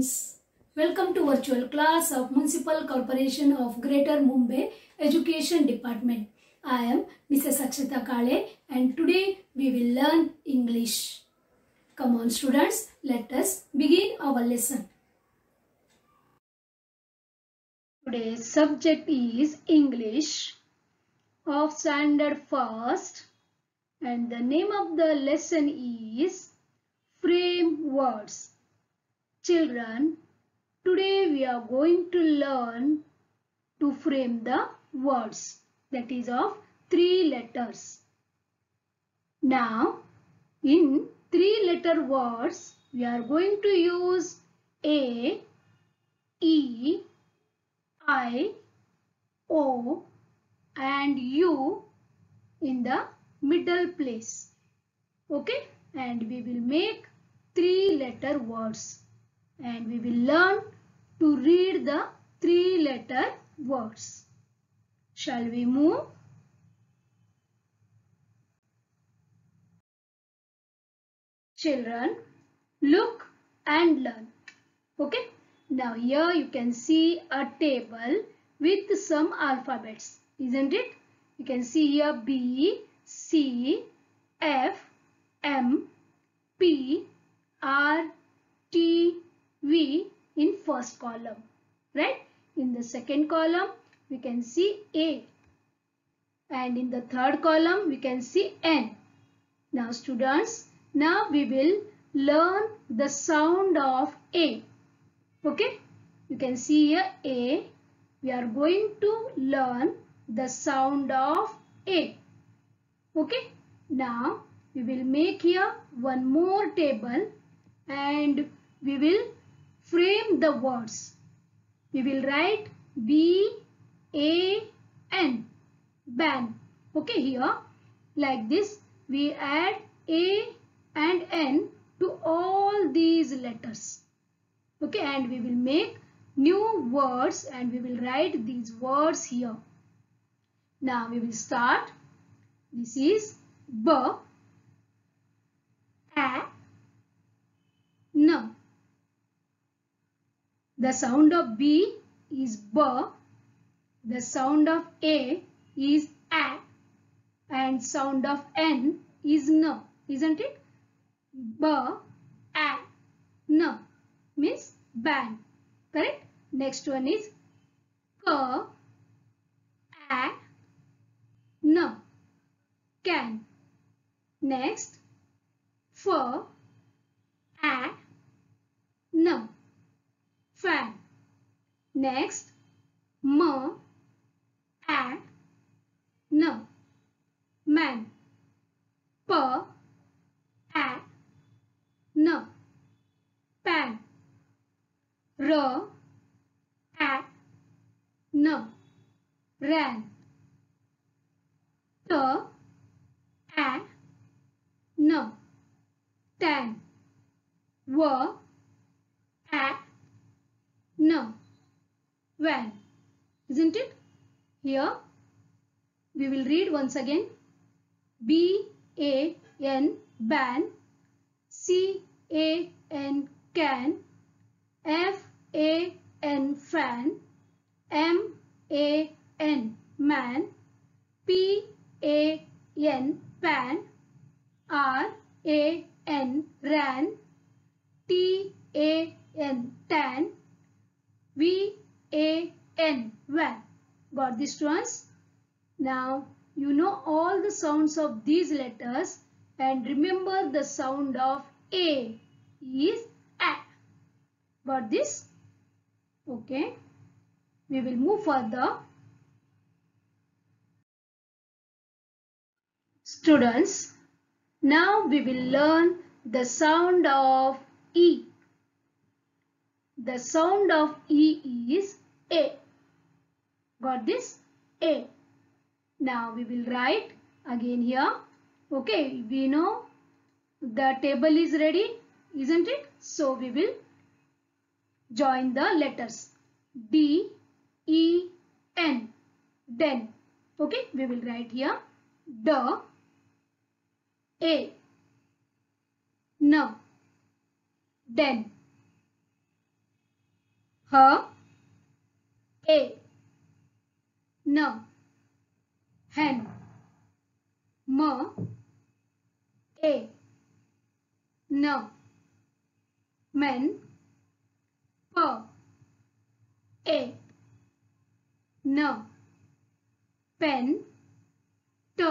students, welcome to virtual class of Municipal Corporation of Greater Mumbai Education Department. I am Mrs. Akshata Kale and today we will learn English. Come on students, let us begin our lesson. Today's subject is English of Standard First and the name of the lesson is Frame Words. Children, today we are going to learn to frame the words, that is of 3 letters. Now, in 3-letter words, we are going to use A, E, I, O and U in the middle place. Okay? And we will make 3-letter words. And we will learn to read the 3-letter words. Shall we move? Children, look and learn. Okay. Now here you can see a table with some alphabets, isn't it? You can see here B, C, F, M, P, R, T, V in first column, right? In the second column, we can see A. And in the third column, we can see N. Now students, now we will learn the sound of A. Okay? You can see here A. We are going to learn the sound of A. Okay? Now, we will make here one more table and we will frame the words. We will write B-A-N, ban. Okay, here like this we add A and N to all these letters. Okay, and we will make new words and we will write these words here. Now we will start. This is B, A, N. The sound of B is B, the sound of A is A, and sound of N is N, isn't it? B, A, N means ban, correct? Next one is K, A, N, can. Next, F, A, N, fan. Next, M, A, N, man. P, A, N, pan. R, A, N, ran. T, A, N, tan. W, A, N, van. Isn't it? Here we will read once again. B-A-N, ban. C-A-N, can. F-A-N, fan. M-A-N, man. P-A-N, pan. R-A-N, ran. T-A-N, tan. V-A-N, van. Got this ones? Now you know all the sounds of these letters and remember the sound of A is A. Got this? Okay. We will move further. Students, now we will learn the sound of E. The sound of E is A. Got this? A. Now we will write again here. Okay, we know the table is ready, isn't it? So we will join the letters D, E, N, den. Okay, we will write here D, A, N, den. H, A, N, hen, M, A, N, men, P, A, N, pen, T,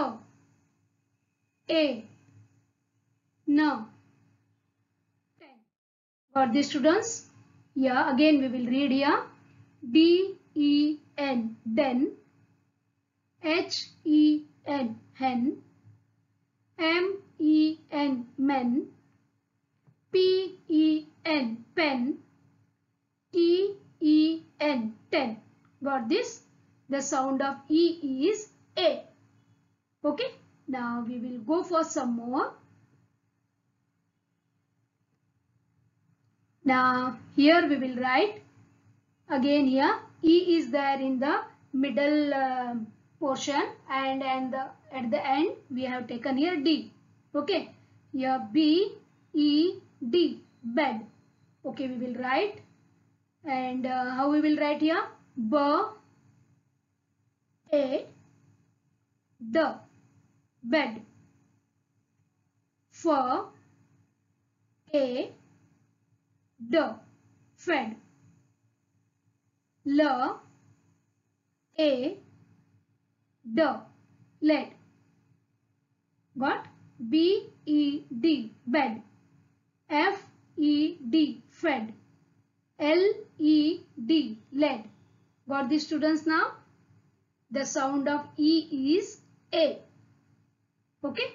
A, N, ten. Got this, students? Yeah, again we will read here. D-E-N, den. H-E-N, hen. M-E-N, men. P-E-N, pen. T-E-N, ten. Got this? The sound of E is A. Okay. Now we will go for some more. Now here we will write again here E is there in the middle portion, and at the end we have taken here D. Okay. Here B, E, D, bed. Okay, we will write, and how we will write here? B, A, D, bed. F, A, D, fed. L, A, D, led. Got? B, E, D, bed. F, E, D, fed. L, E, D, led. Got the students now? The sound of E is A. Okay.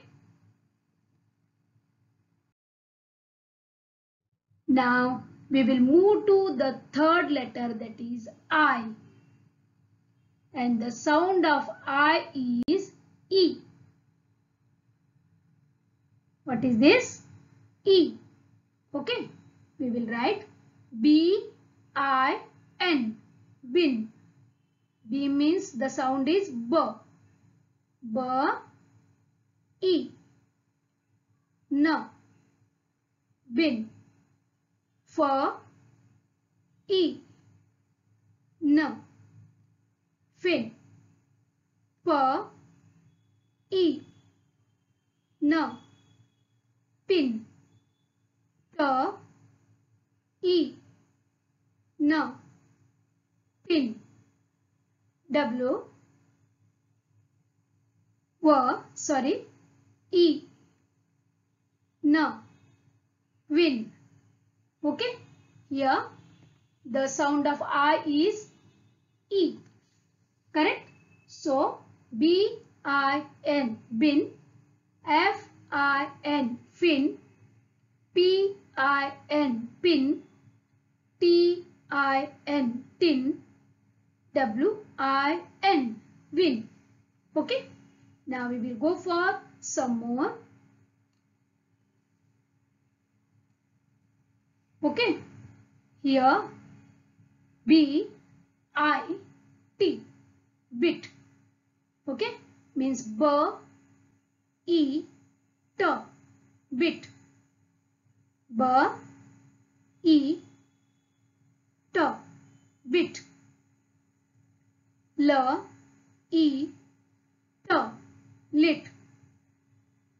Now we will move to the third letter, that is I. And the sound of I is E. What is this? E. Okay. We will write B-I-N. Bin. B means the sound is B. B, E. N. Bin. F, E. N. Fin. P, E. N. Pin. T, E. N. Pin. W, E. N. Win. Okay. Here the sound of I is E. Correct? So B-I-N, bin. F-I-N, fin. P-I-N, pin. T-I-N, tin. W-I-N, win. Okay. Now we will go for some more. Okay. Here B-I-T, bit. Okay. Means B-E-T, bit. B-E-T, bit. L-E-T, lit.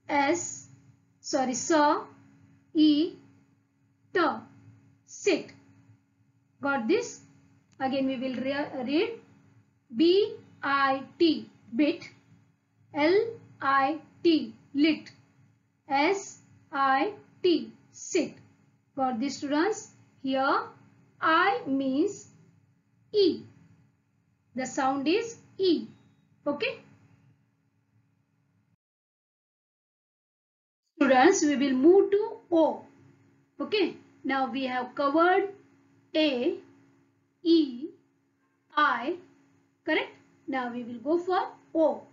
S-E-T, sit. Got this? Again we will read B-I-T, bit. L-I-T, lit. S-I-T, sit. Got this, students? Here I means E. The sound is E. Okay. Students, we will move to O. Okay. Now we have covered A, E, I. Correct? Now we will go for O.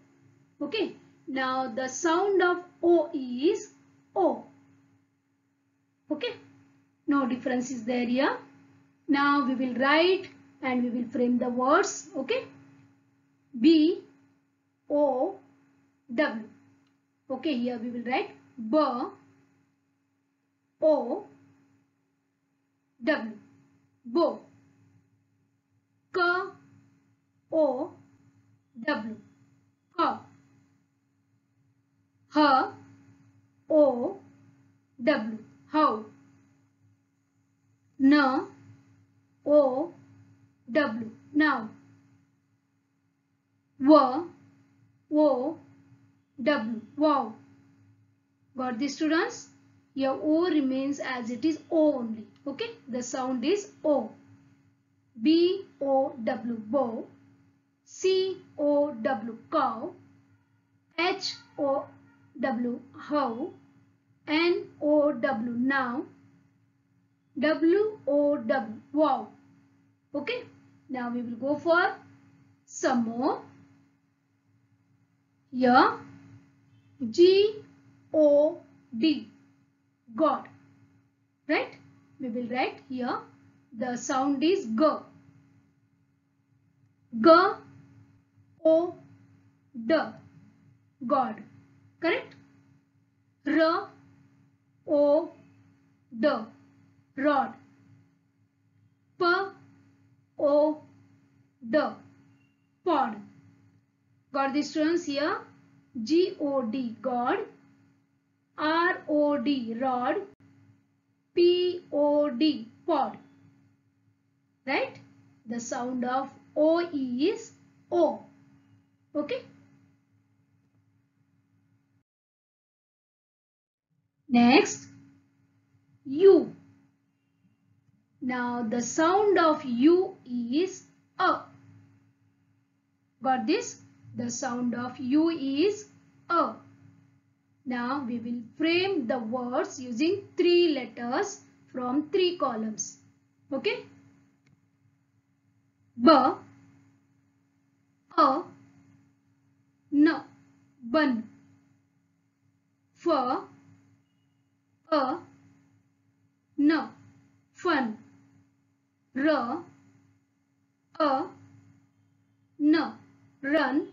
Okay. Now the sound of O is O. Okay. No difference is there here. Now we will write and we will frame the words. Okay. B, O, W. Okay. Here we will write B, O, W. Bow. K O W, cow. H O W, how. N O W, now. W O W, wow. Got this, students? Here O remains as it is O only. Okay, the sound is O. B O W, bow. C O W, cow. H O W, how. N O W, now. W O W, wow. Okay, now we will go for some more. Here G O D, God, right? We will write here the sound is G. G O D, God, correct? R O D, rod. P O D, pod. Got this, students? Here G O D, God. R O D, rod. P O D, pod. Right? The sound of O is O. Okay. Next, U. Now the sound of U is A. Got this? The sound of U is A. Now we will frame the words using 3 letters from 3 columns. Okay? B, A, N, bun. F, A, N, fun. R, A, N, run.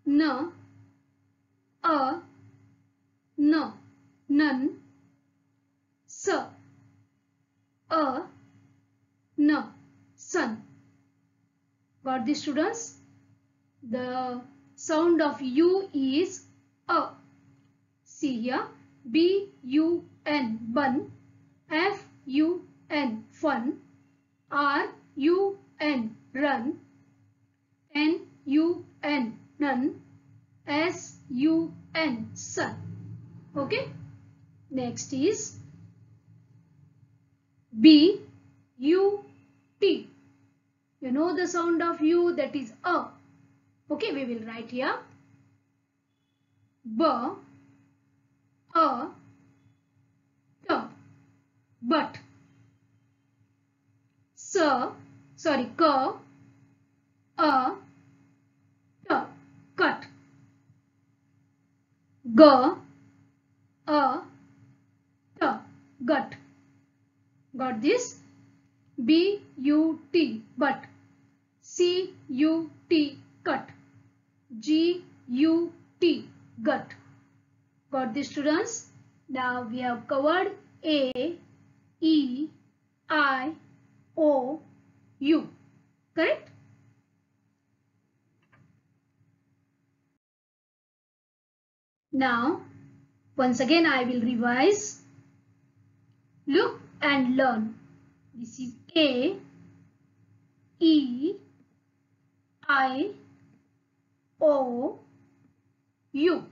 N, A, N, none. S, A, N, sun. Got this, students? The sound of U is A. See here, B U N, bun. F U N, fun. R U N, run. N U N, none. S U N, sun. Okay. Next is B U T. You know the sound of U, that is A. Okay, we will write here B A T, but. K A T, cut. G A T, gut. Got this? B U T, but. C U T, cut. G U T, gut. Got this, students? Now we have covered A, E, I, O, U. Correct? Now, once again I will revise. Look and learn. This is A, E, I, O, U.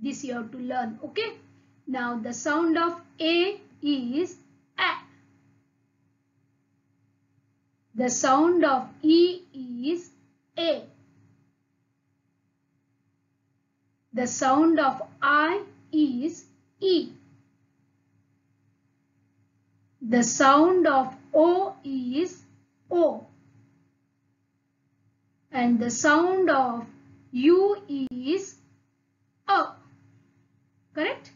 This you have to learn. Okay. Now the sound of A is A. The sound of E is A. The sound of I is E. The sound of O is O. And the sound of U is A. Correct?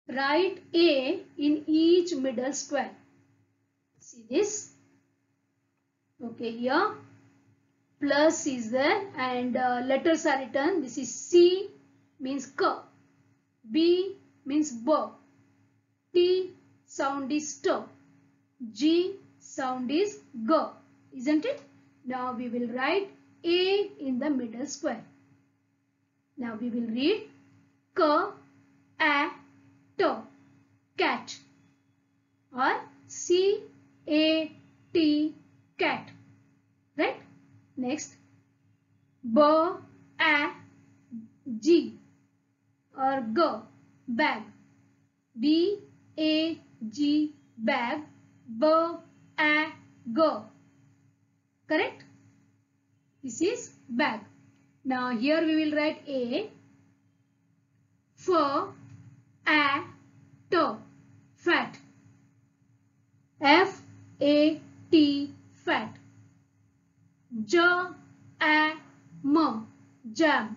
Write A in each middle square. See this? Okay, here plus is there and letters are written. This is C means K, B means B, T sound is T. G sound is G. Isn't it? Now we will write A in the middle square. Now we will read K, A, T, cat, or C, A, T, cat. Right? Next, B, A, G or G, bag. B, A, G, bag. B, A, G. Correct? This is bag. Now here we will write A. F, A, T, fat. F, A, T, fat. J, A, M, jam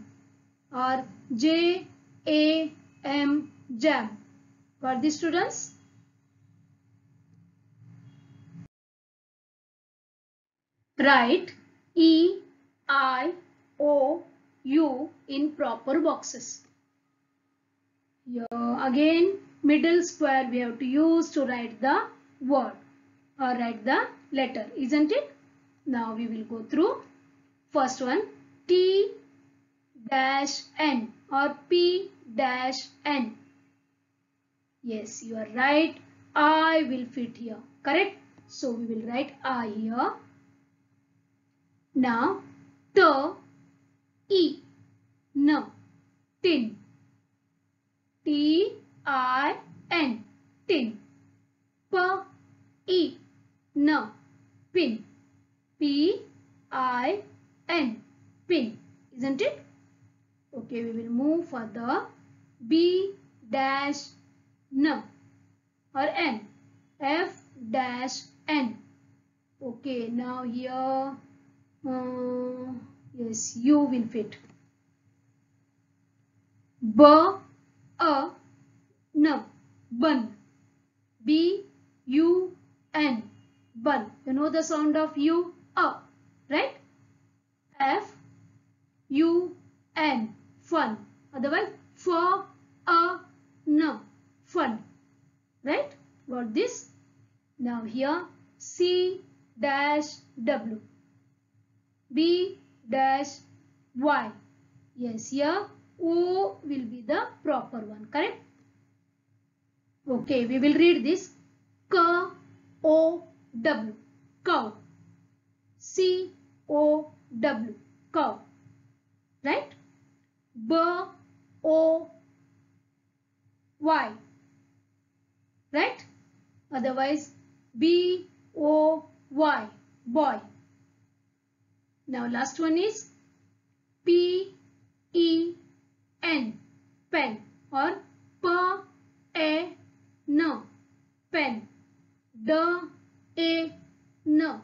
or J, A, M, jam. Got this, students? Write E, I, O, U in proper boxes. Here again middle square we have to use to write the word or write the letter, isn't it? Now we will go through. First one, T dash N or P dash N. Yes, you are right. I will fit here. Correct? So we will write I here. Now T, E, N, tin. T, I, N, tin. P, E, N, pin. P, I, N, pin. Isn't it? Okay, we will move further. B dash N or N. F dash N. Okay, now here, yes, U will fit. B, A, N, bun. B, U, N, bun. You know the sound of U, A, right? F, U, N, fun. Otherwise, F, A, N, fun. Right? Got this? Now here, C dash W. B dash Y. Yes, here O will be the proper one. Correct? Okay, we will read this. K, O, W. Cow. C, O, W. Cow. Right? B, O, Y. Right? Otherwise, B, O, Y. Boy. Now last one is P, E, N. Pen or P, A, N. Pen. D, A, N.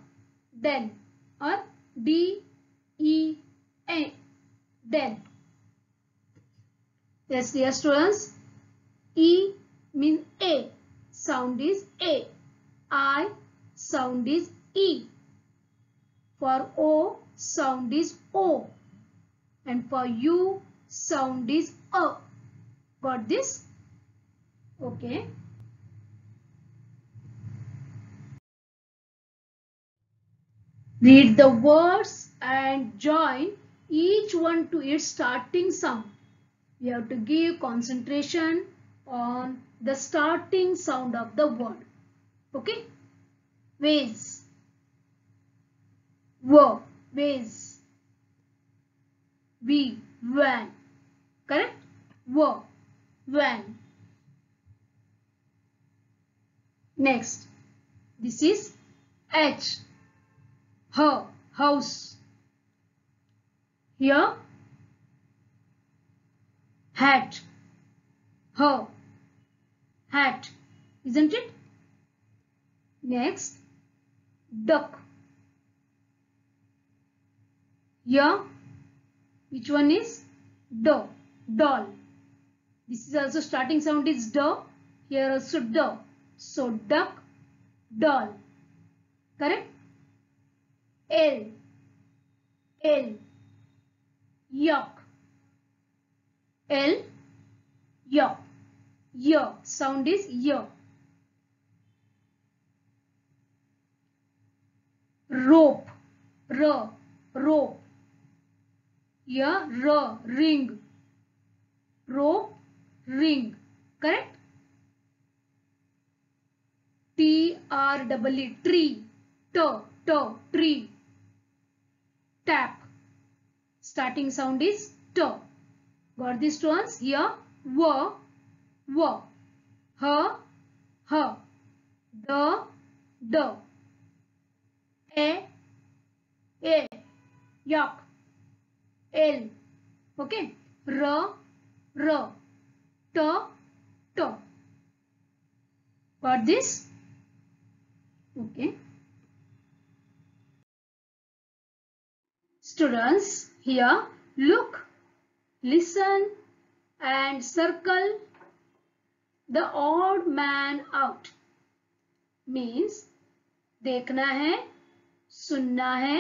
Den or D, E, N. Den. Yes, dear students. E means A. Sound is A. I sound is E. For O sound is O. And for U sound is A. Got this? Okay. Read the words and join each one to its starting sound. We have to give concentration on the starting sound of the word. Okay? Vase. W. Vase. V. Van. Correct? W. Van. Next. This is H. Her. House. Here. Hat. Her. Hat. Isn't it? Next. Duck. Here. Which one is? D. Doll. This is also starting sound is D. Here also D. So duck. Doll. Correct? L. L. Yuck. L. Yuck. Y. Sound is Y. rope, rope. Here ring, rope, ring. Correct? Tree, tree, tree. Tap. Starting sound is t. Got these tones? Here w, h, d, a, yak, l. Okay. R, t, t. Got this? Okay. Students, here look, listen and circle the odd man out. Means देखना है, सुनना है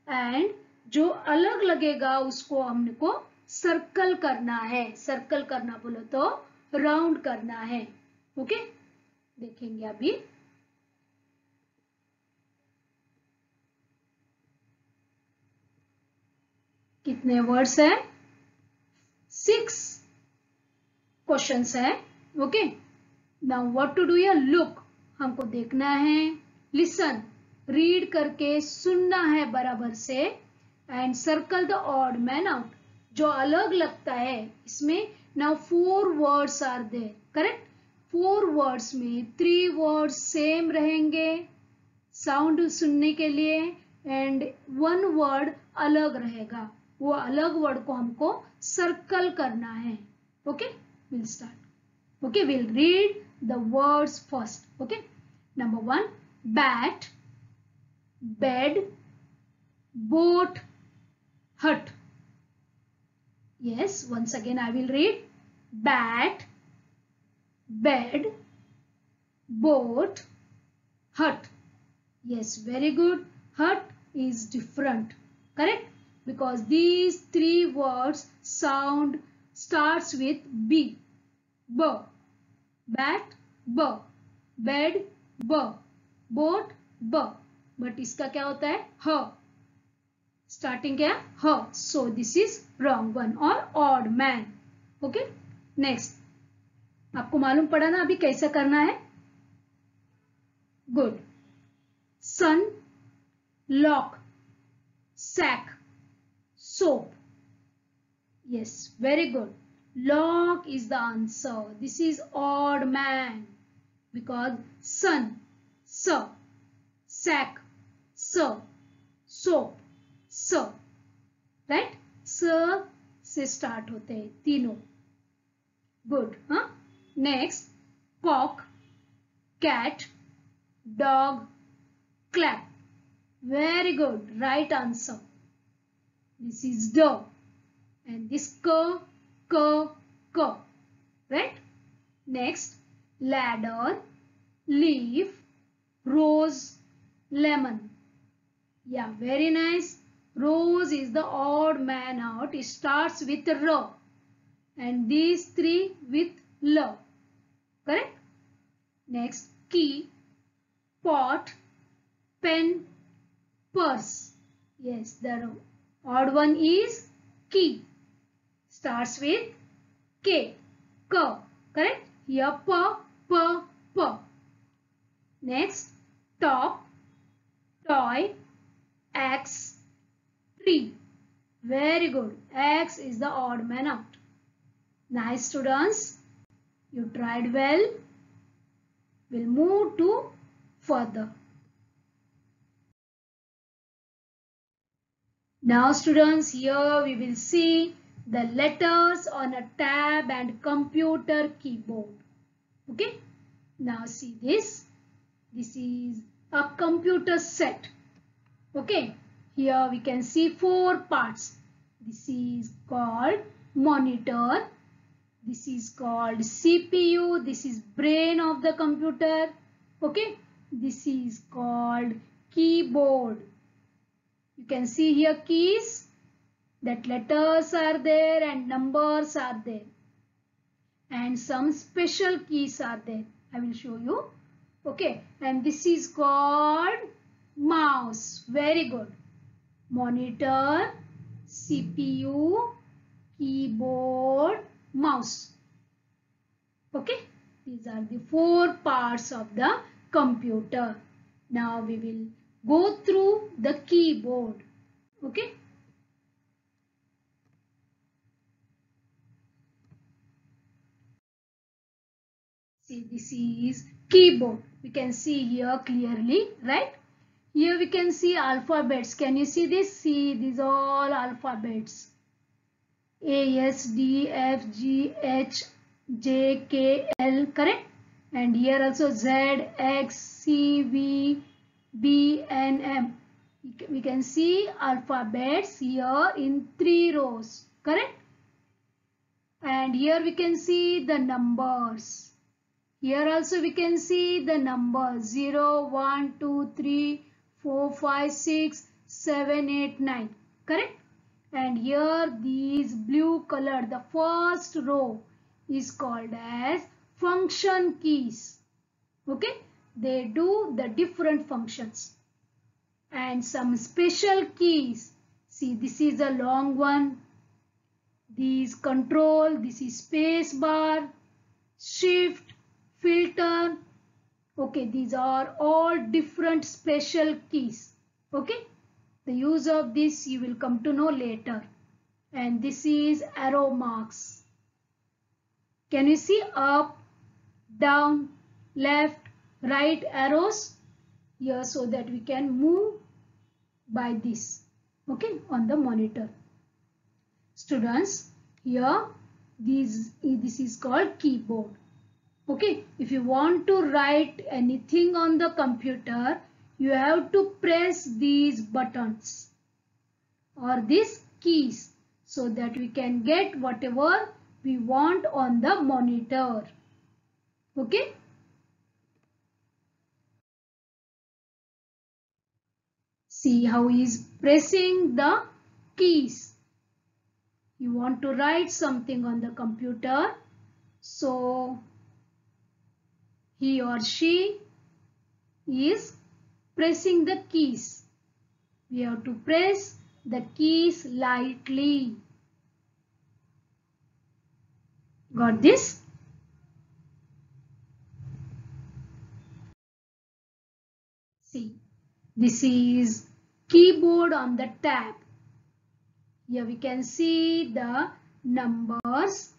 and जो अलग लगेगा उसको हमको circle करना है. सर्कल करना बोलो तो राउंड करना है. ओके, देखेंगे अभी. कितने वर्ड्स है? 6 क्वेश्चंस है. Okay, now what to do here? Look, हमको देखना है. लिसन, रीड करके सुनना है बराबर से. And circle the odd man out, जो अलग लगता है इसमें. Now 4 words are there. Correct? 4 words में 3 वर्ड्स सेम रहेंगे साउंड सुनने के लिए एंड 1 वर्ड अलग रहेगा. वो अलग वर्ड को हमको सर्कल करना है. Okay, will start. Okay, we'll read the words first. Okay, number 1, bat, bed, boat, hut. Yes, once again I will read. Bat, bed, boat, hut. Yes, very good. Hut is different. Correct? Because these 3 words sound starts with B. B. Bat, b, bed, b, boat, b. But इसका क्या होता है? ह. Starting क्या? ह. So this is wrong one और odd man. Okay, next. आपको मालूम पड़ा ना अभी कैसे करना है? Good. Sun, lock, sack, soap. Yes, very good. Lock is the answer. This is odd man because sun, sir, sack, sir, soap, sir. Right? Sir से start होते हैं तीनों. Good. Huh? Next, cock, cat, dog, clap. Very good. Right answer. This is dog. And this k, right? Next, ladder, leaf, rose, lemon. Yeah, very nice. Rose is the odd man out. It starts with r and these 3 with l. Correct? Next, key, pot, pen, purse. Yes, the odd one is key. Starts with K, K, correct? Here P. Next, top, toy, axe, tree. Very good. Axe is the odd man out. Nice, students. You tried well. We'll move to further. Now, students, here we will see the letters on a tab and computer keyboard. Okay, now see this. This is a computer set. Okay, here we can see 4 parts. This is called monitor. This is called CPU. This is brain of the computer. Okay, this is called keyboard. You can see here keys. That letters are there and numbers are there and some special keys are there. I will show you. Okay, and this is called mouse. Very good. Monitor, CPU, keyboard, mouse. Okay, these are the 4 parts of the computer. Now we will go through the keyboard. Okay. See, this is keyboard. We can see here clearly, right? Here we can see alphabets. Can you see this? See, these all alphabets. A, S, D, F, G, H, J, K, L, correct? And here also Z, X, C, V, B, and M. We can see alphabets here in 3 rows, correct? And here we can see the numbers. Here also we can see the numbers 0, 1, 2, 3, 4, 5, 6, 7, 8, 9. Correct? And here these blue color, the first row is called as function keys. Okay? They do the different functions. And some special keys. See, this is a long one. This control, this is space bar, shift, filter. Okay, these are all different special keys. Okay, the use of this you will come to know later. And this is arrow marks. Can you see up, down, left, right arrows here, so that we can move by this, okay, on the monitor. Students, here this is called keyboard. Okay, if you want to write anything on the computer, you have to press these buttons or these keys so that we can get whatever we want on the monitor. Okay. See how he is pressing the keys. You want to write something on the computer, so he or she is pressing the keys. We have to press the keys lightly. Got this? See, this is keyboard on the tab. Here we can see the numbers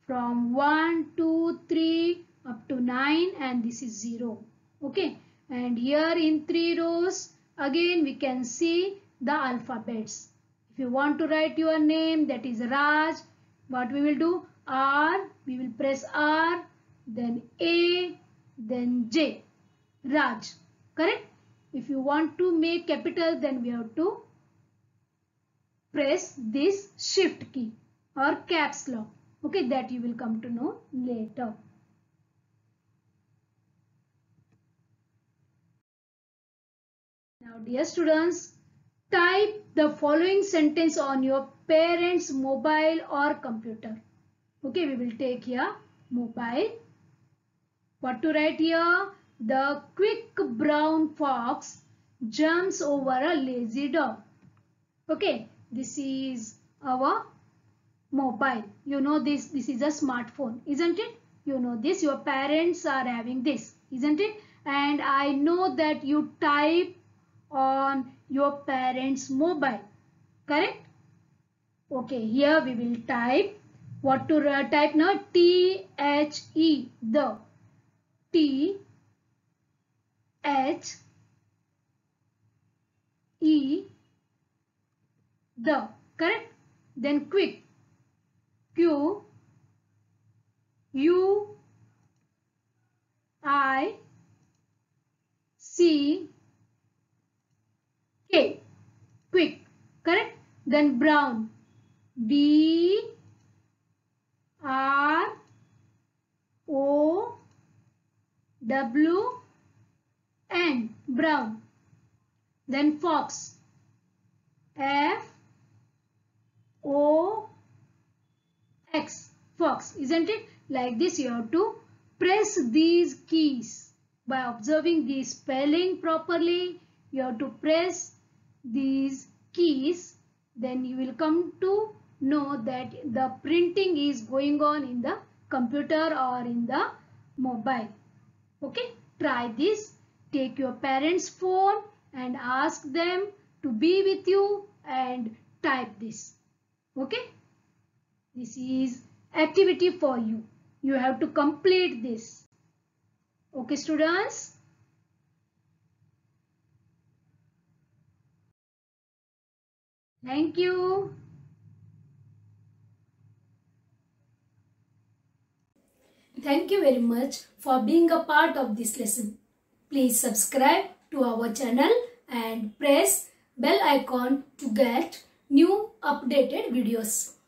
from 1, 2, 3 up to 9, and this is 0. Okay, and here in 3 rows again we can see the alphabets. If you want to write your name, that is Raj, what we will do? R, we will press R, then A, then J, Raj, correct? If you want to make capital, then we have to press this shift key or caps lock. Okay, that you will come to know later. Now dear students, type the following sentence on your parents' mobile or computer. Okay, we will take here mobile. What to write here? The quick brown fox jumps over a lazy dog. Okay, this is our mobile. You know this is a smartphone, isn't it? You know this, your parents are having this, isn't it? And I know that you type on your parents' mobile, correct? Okay, here we will type. What to type now? T-H-E, the. T-H-E, the, correct? Then quick, Q U I C K, quick, correct? Then brown, B R O W N, brown. Then fox, F O X, fox, isn't it? Like this you have to press these keys. By observing the spelling properly, you have to press these keys, then you will come to know that the printing is going on in the computer or in the mobile. Okay, try this. Take your parents' phone and ask them to be with you and type this. Okay, this is activity for you. You have to complete this. Okay, students. Thank you. Thank you very much for being a part of this lesson. Please subscribe to our channel and press bell icon to get new updated videos.